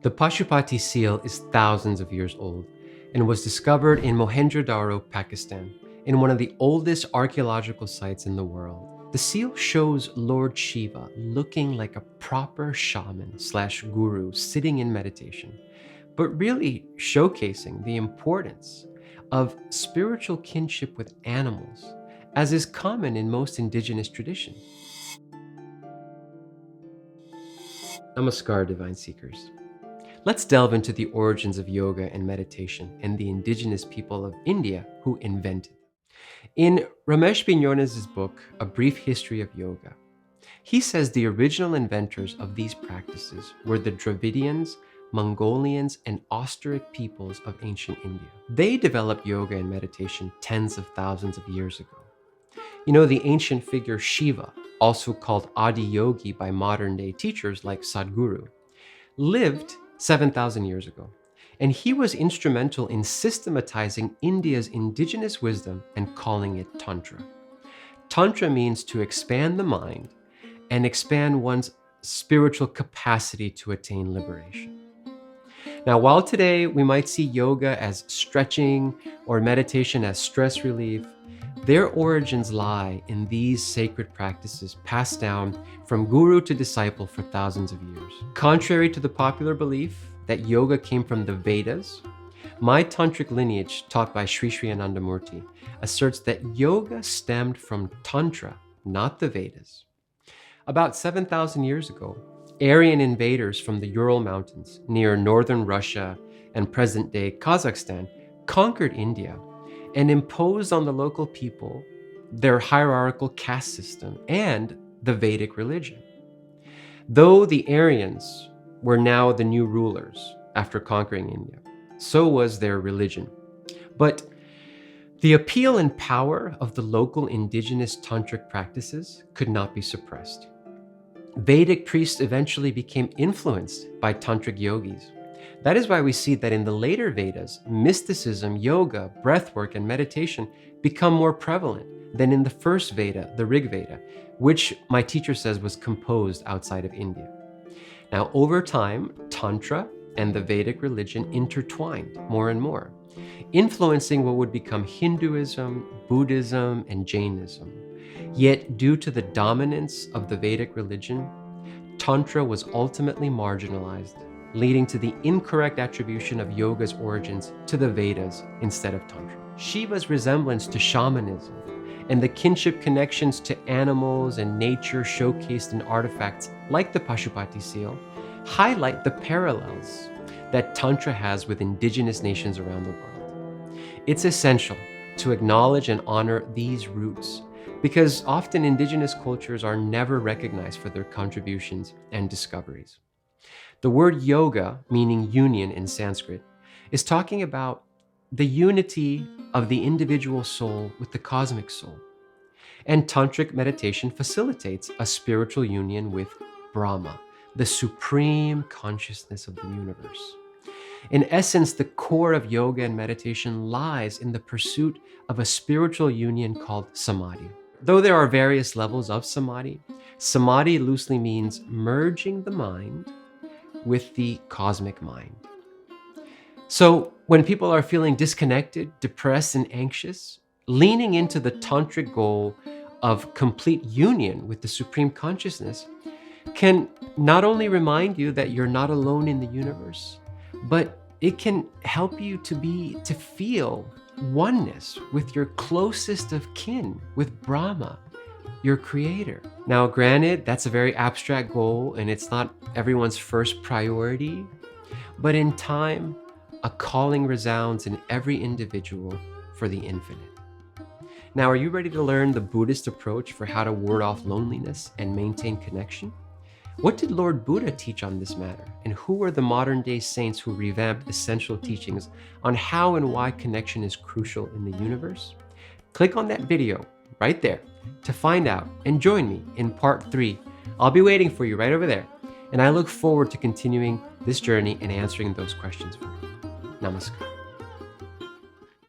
The Pashupati seal is thousands of years old and was discovered in Mohenjo-daro, Pakistan, in one of the oldest archaeological sites in the world. The seal shows Lord Shiva looking like a proper shaman/guru sitting in meditation, but really showcasing the importance of spiritual kinship with animals, as is common in most indigenous traditions. Namaskar, Divine Seekers. Let's delve into the origins of yoga and meditation and the indigenous people of India who invented them. In Ramesh Quinones's book, A Brief History of Yoga, he says the original inventors of these practices were the Dravidians, Mongolians, and Austeric peoples of ancient India. They developed yoga and meditation tens of thousands of years ago. You know, the ancient figure Shiva, also called Adi Yogi by modern day teachers like Sadhguru, lived 7,000 years ago, and he was instrumental in systematizing India's indigenous wisdom and calling it Tantra. Tantra means to expand the mind and expand one's spiritual capacity to attain liberation. Now, while today we might see yoga as stretching or meditation as stress relief, their origins lie in these sacred practices passed down from guru to disciple for thousands of years. Contrary to the popular belief that yoga came from the Vedas, my tantric lineage taught by Sri Sri Anandamurti asserts that yoga stemmed from Tantra, not the Vedas. About 7,000 years ago, Aryan invaders from the Ural Mountains near northern Russia and present-day Kazakhstan conquered India and imposed on the local people their hierarchical caste system and the Vedic religion. Though the Aryans were now the new rulers after conquering India, so was their religion. But the appeal and power of the local indigenous tantric practices could not be suppressed. Vedic priests eventually became influenced by tantric yogis. That is why we see that in the later Vedas, mysticism, yoga, breathwork, and meditation become more prevalent than in the first Veda, the Rig Veda, which my teacher says was composed outside of India. Now, over time, Tantra and the Vedic religion intertwined more and more, influencing what would become Hinduism, Buddhism, and Jainism. Yet, due to the dominance of the Vedic religion, Tantra was ultimately marginalized, leading to the incorrect attribution of yoga's origins to the Vedas instead of Tantra. Shiva's resemblance to shamanism and the kinship connections to animals and nature showcased in artifacts like the Pashupati seal highlight the parallels that Tantra has with indigenous nations around the world. It's essential to acknowledge and honor these roots because often indigenous cultures are never recognized for their contributions and discoveries. The word yoga, meaning union in Sanskrit, is talking about the unity of the individual soul with the cosmic soul. And tantric meditation facilitates a spiritual union with Brahma, the supreme consciousness of the universe. In essence, the core of yoga and meditation lies in the pursuit of a spiritual union called samadhi. Though there are various levels of samadhi, samadhi loosely means merging the mind with the cosmic mind. So when people are feeling disconnected, depressed, and anxious, leaning into the tantric goal of complete union with the supreme consciousness can not only remind you that you're not alone in the universe, but it can help you to feel oneness with your closest of kin, with Brahma, your creator. Now, granted, that's a very abstract goal and it's not everyone's first priority, but in time, a calling resounds in every individual for the infinite. Now, are you ready to learn the Buddhist approach for how to ward off loneliness and maintain connection? What did Lord Buddha teach on this matter? And who are the modern day saints who revamped essential teachings on how and why connection is crucial in the universe? Click on that video right there to find out and join me in part 3. I'll be waiting for you right over there. And I look forward to continuing this journey and answering those questions for you. Namaskar.